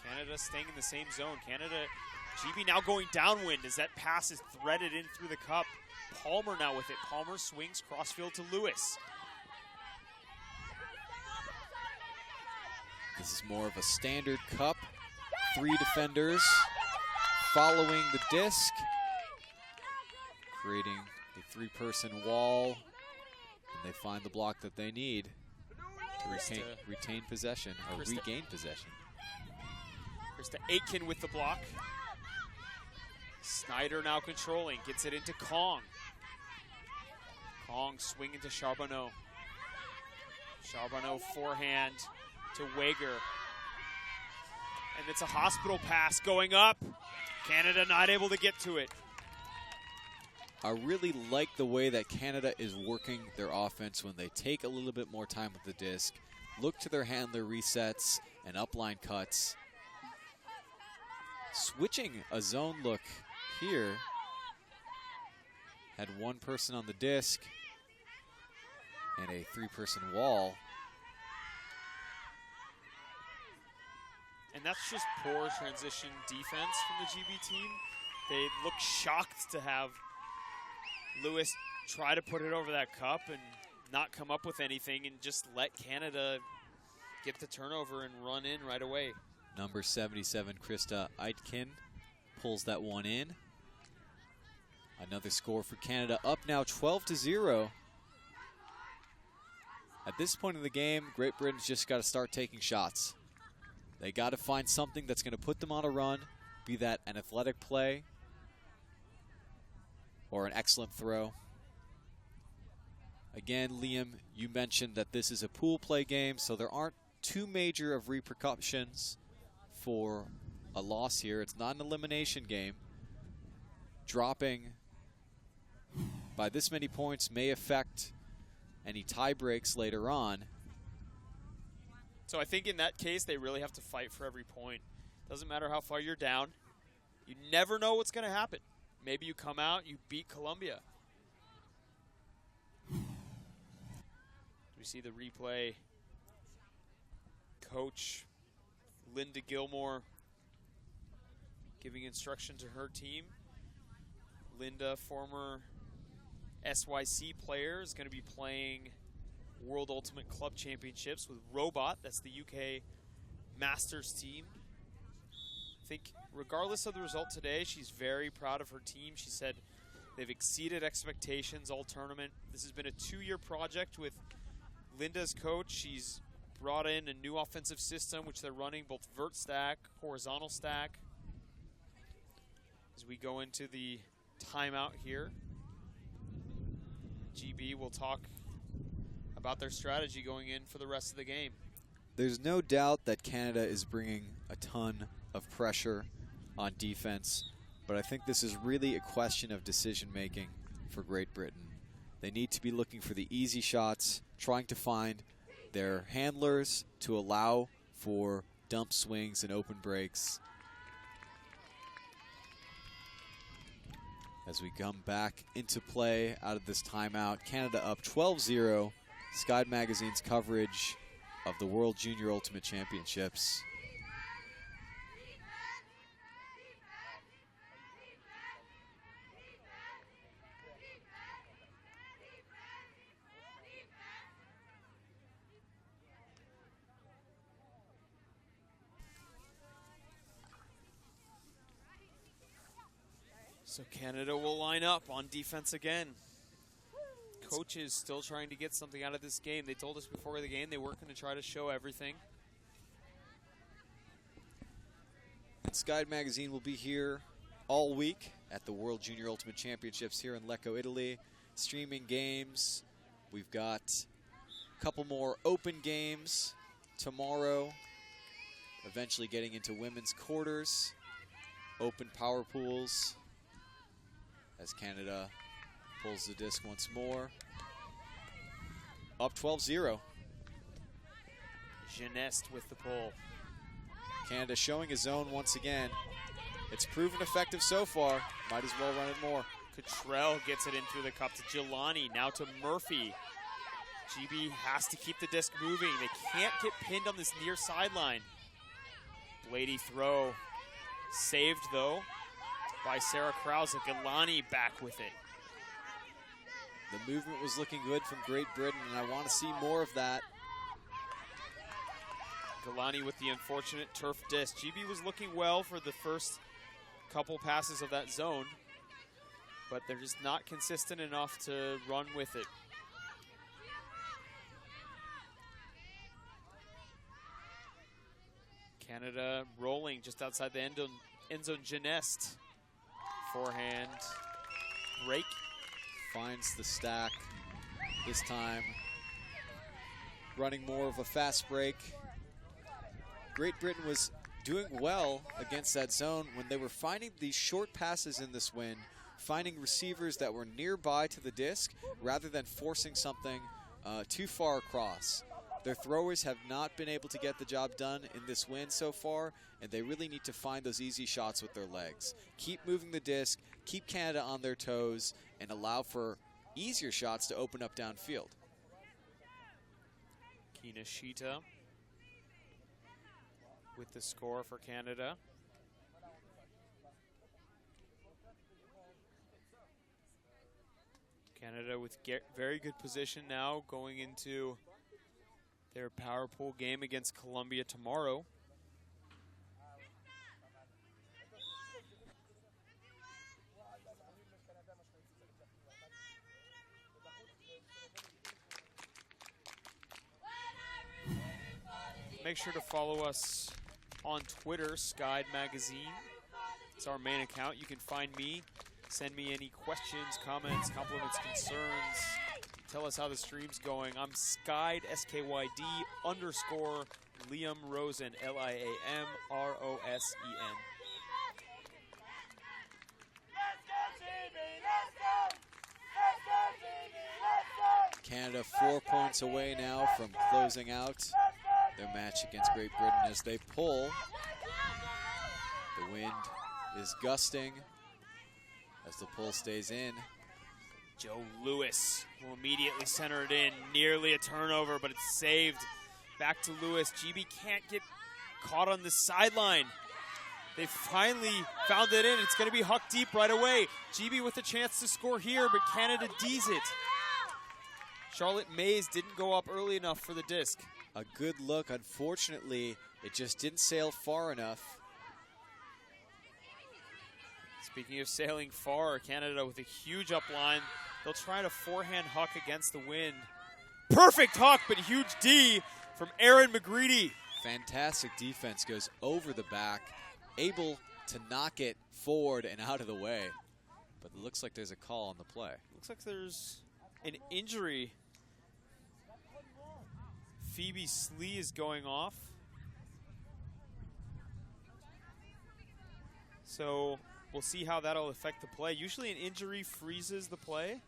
Canada staying in the same zone. Canada, GB now going downwind as that pass is threaded in through the cup. Palmer now with it. Palmer swings crossfield to Lewis. This is more of a standard cup. 3 defenders following the disc, creating a 3-person wall, and they find the block that they need to retain possession, or regain possession. Krista Aitken with the block. Snyder now controlling, gets it into Kong. Kong swinging to Charbonneau. Charbonneau forehand to Wager. And it's a hospital pass going up. Canada not able to get to it. I really like the way that Canada is working their offense when they take a little bit more time with the disc, look to their handler resets and upline cuts. Switching a zone look here. Had 1 person on the disc and a 3-person wall. And that's just poor transition defense from the GB team. They look shocked to have Lewis try to put it over that cup and not come up with anything and just let Canada get the turnover and run in right away. Number 77, Krista Aitken, pulls that one in. Another score for Canada, up now 12-0. At this point in the game, Great Britain's just got to start taking shots. They got to find something that's going to put them on a run, be that an athletic play or an excellent throw. Again, Liam, you mentioned that this is a pool play game, so there aren't too major of repercussions for a loss here. It's not an elimination game. Dropping by this many points may affect any tie breaks later on. So I think in that case, they really have to fight for every point. Doesn't matter how far you're down. You never know what's going to happen. Maybe you come out, you beat Colombia. We see the replay. Coach Linda Gilmore giving instruction to her team. Linda, former SYC player, is going to be playing World Ultimate Club Championships with Robot. That's the UK Masters team. I think regardless of the result today, she's very proud of her team. She said they've exceeded expectations all tournament. This has been a 2-year project with Linda's coach. She's brought in a new offensive system, which they're running both vert stack, horizontal stack. As we go into the timeout here, GB will talk about their strategy going in for the rest of the game. There's no doubt that Canada is bringing a ton of pressure on defense, but I think this is really a question of decision making for Great Britain. They need to be looking for the easy shots, trying to find their handlers to allow for dump swings and open breaks. As we come back into play out of this timeout, Canada up 12-0. Sky Magazine's coverage of the World Junior Ultimate Championships. So Canada will line up on defense again. Coaches still trying to get something out of this game. They told us before the game they weren't going to try to show everything. Guide Magazine will be here all week at the World Junior Ultimate Championships here in Lecco, Italy. Streaming games. We've got a couple more open games tomorrow. Eventually getting into women's quarters. Open power pools as Canada pulls the disc once more. Up 12-0. Geneste with the pull. Canada showing his zone once again. It's proven effective so far. Might as well run it more. Cottrell gets it in through the cup to Jelani, now to Murphy. GB has to keep the disc moving. They can't get pinned on this near sideline. Blady throw. Saved, though, by Sarah Krause. Galani back with it. The movement was looking good from Great Britain, and I want to see more of that. Galani with the unfortunate turf disc. GB was looking well for the first couple passes of that zone, but they're just not consistent enough to run with it. Canada rolling just outside the end zone. Geneste. Forehand break. Finds the stack this time. Running more of a fast break. Great Britain was doing well against that zone when they were finding these short passes in this win, finding receivers that were nearby to the disc rather than forcing something too far across. Their throwers have not been able to get the job done in this win so far, and they really need to find those easy shots with their legs. Keep moving the disc, keep Canada on their toes, and allow for easier shots to open up downfield. Kinoshita with the score for Canada. Canada with very good position now going into their power pool game against Colombia tomorrow. Make sure to follow us on Twitter, Skied Magazine. It's our main account. You can find me. Send me any questions, comments, compliments, concerns. Tell us how the stream's going. I'm Skied, S-K-Y-D, _ Liam Rosen, Liam-R-O-S-E-N. Canada 4 points away now from closing out their match against Great Britain as they pull. The wind is gusting as the pull stays in. Joe Lewis will immediately center it in. Nearly a turnover, but it's saved. Back to Lewis. GB can't get caught on the sideline. They finally found it in. It's going to be hucked deep right away. GB with a chance to score here, but Canada D's it. Charlotte Mays didn't go up early enough for the disc. A good look. Unfortunately, it just didn't sail far enough. Speaking of sailing far, Canada with a huge up line. They'll try to forehand huck against the wind. Perfect huck, but huge D from Aaron McGreedy. Fantastic defense, goes over the back, able to knock it forward and out of the way. But it looks like there's a call on the play. Looks like there's an injury. Phoebe Slee is going off. So we'll see how that'll affect the play. Usually an injury freezes the play.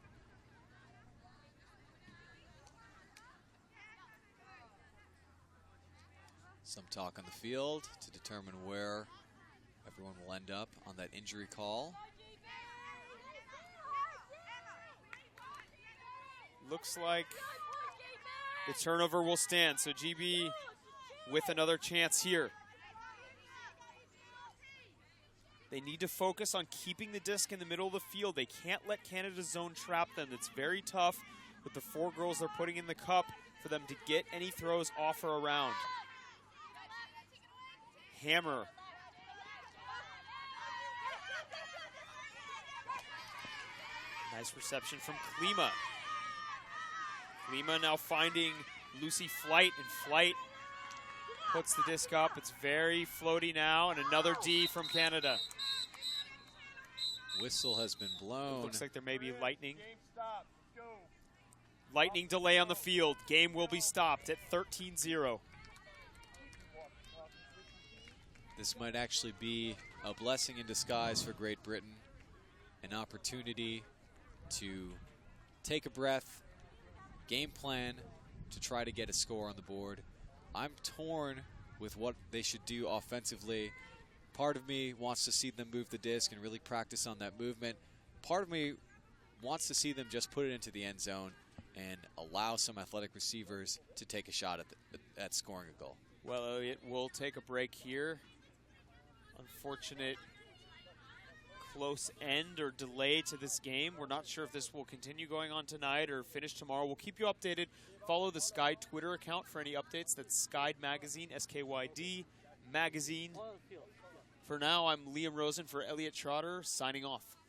Some talk on the field to determine where everyone will end up on that injury call. Looks like the turnover will stand. So GB with another chance here. They need to focus on keeping the disc in the middle of the field. They can't let Canada's zone trap them. It's very tough with the 4 girls they're putting in the cup for them to get any throws off or around. Hammer. Nice reception from Klima. Klima now finding Lucy Flight, and Flight puts the disc up. It's very floaty now, and another D from Canada. Whistle has been blown. It looks like there may be lightning. Lightning delay on the field. Game will be stopped at 13-0. This might actually be a blessing in disguise for Great Britain. An opportunity to take a breath, game plan to try to get a score on the board. I'm torn with what they should do offensively. Part of me wants to see them move the disc and really practice on that movement. Part of me wants to see them just put it into the end zone and allow some athletic receivers to take a shot at scoring a goal. Well, Elliot, we'll take a break here. Unfortunate close end or delay to this game. We're not sure if this will continue going on tonight or finish tomorrow. We'll keep you updated. Follow the Skyd Twitter account for any updates. That's Skyd Magazine, SKYD Magazine. For now, I'm Liam Rosen for Elliot Trotter, signing off.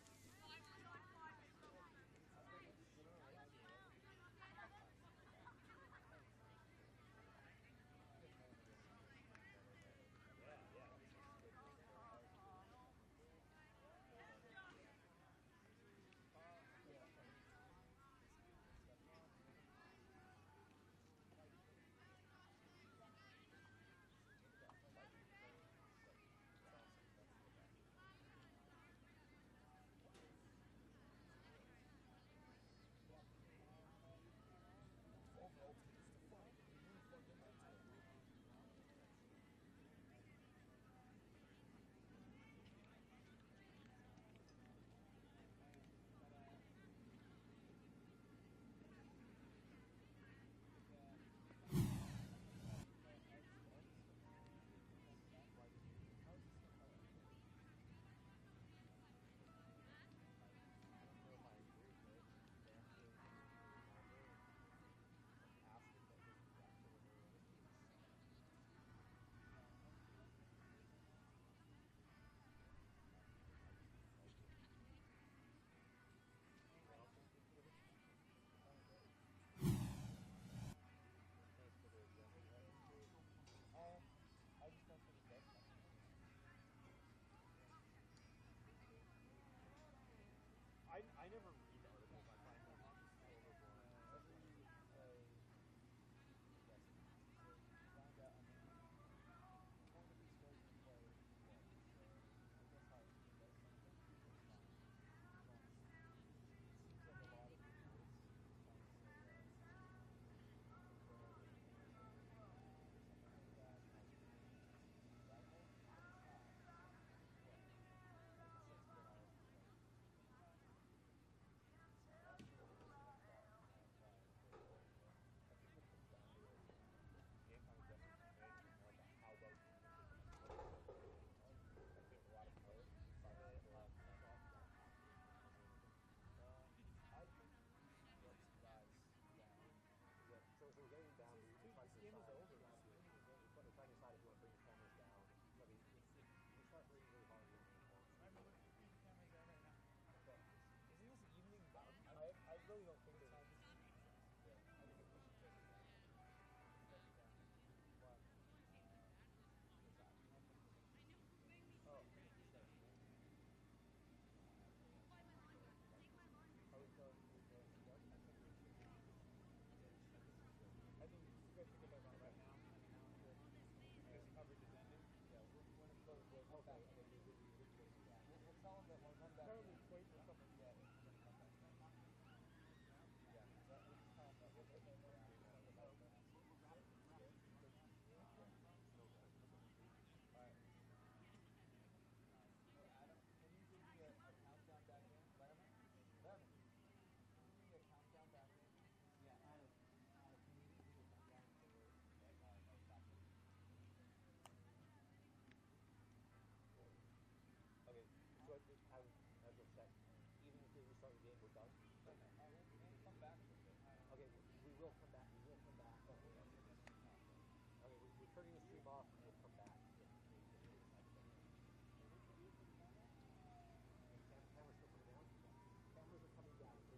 I never read articles. I find them overboard. Turning the stream off, and we'll come back. Camera's still coming down? Cameras are coming down.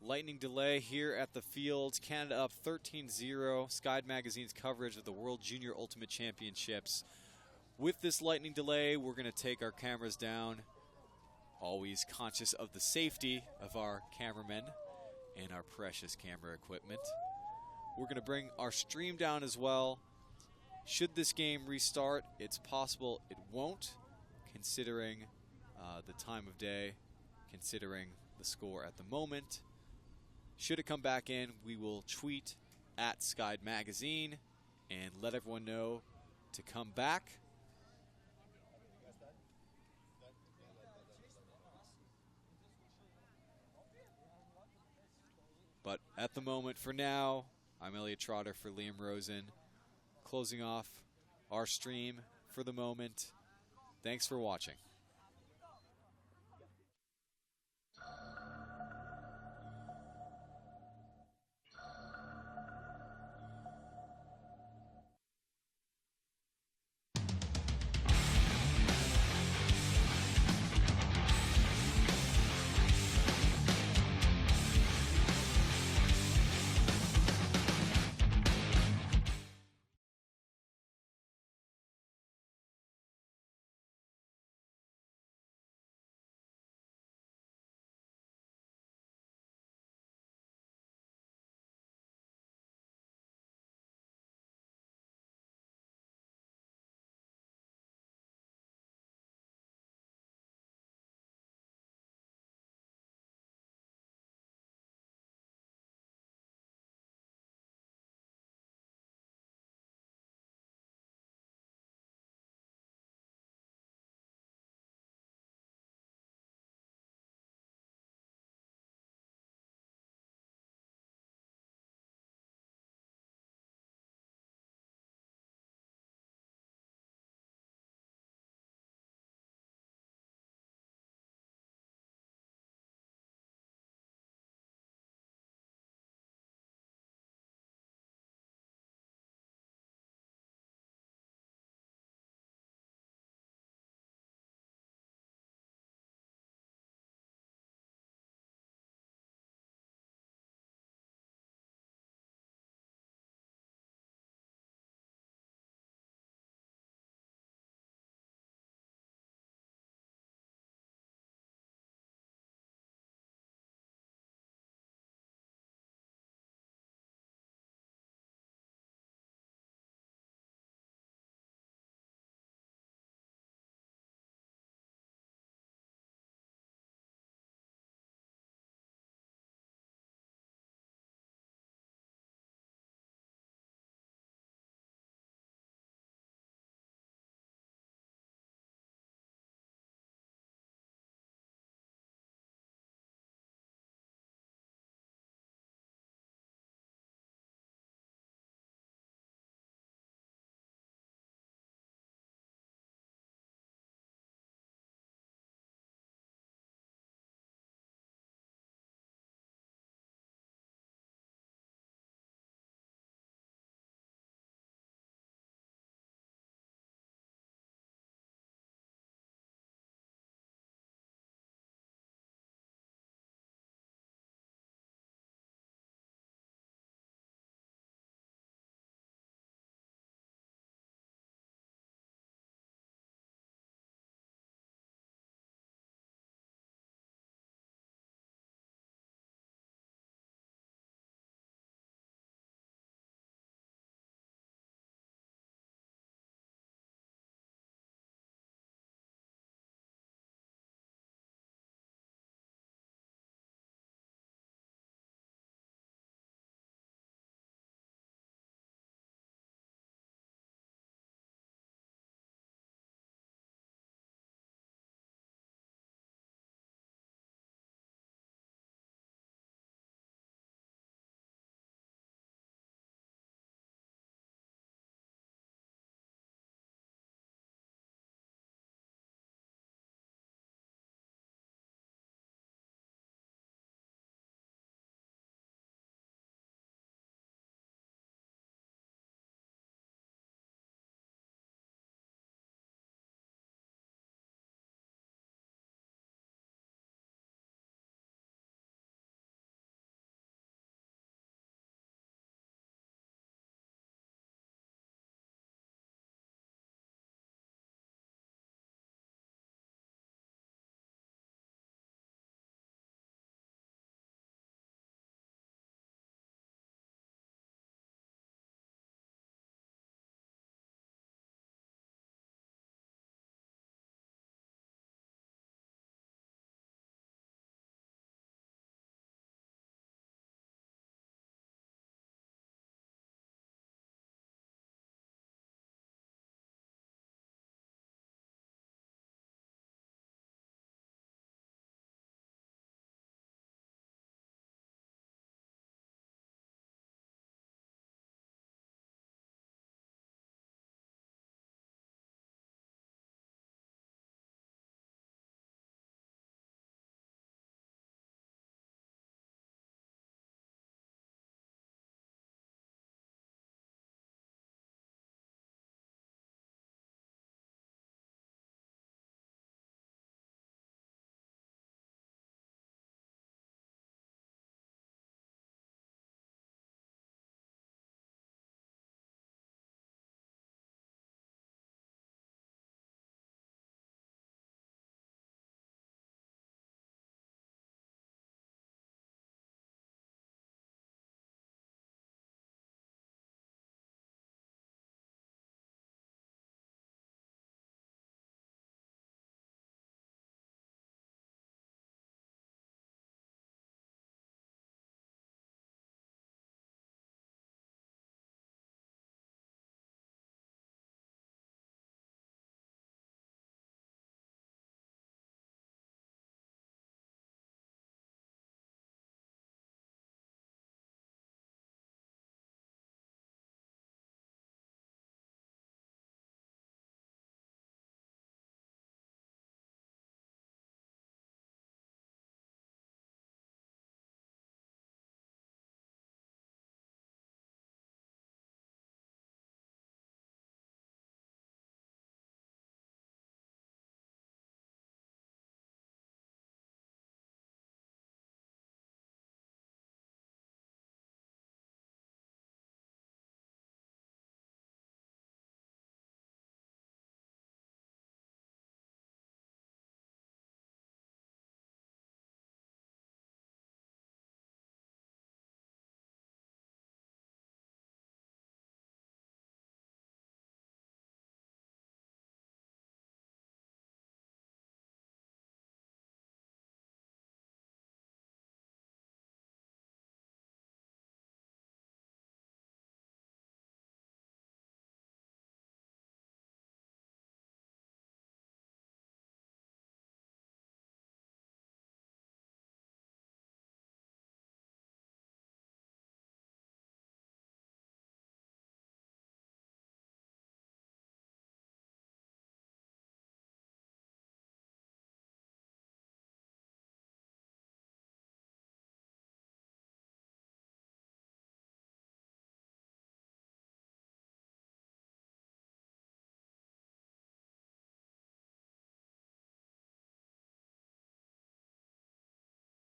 Lightning delay here at the field. Canada up 13-0. Sky Magazine's coverage of the World Junior Ultimate Championships. With this lightning delay, we're going to take our cameras down. Always conscious of the safety of our cameramen and our precious camera equipment. We're going to bring our stream down as well. Should this game restart, it's possible it won't, considering the time of day, considering the score at the moment. Should it come back in, we will tweet at Sky Magazine and let everyone know to come back. But at the moment, for now, I'm Elliot Trotter for Liam Rosen, closing off our stream for the moment. Thanks for watching.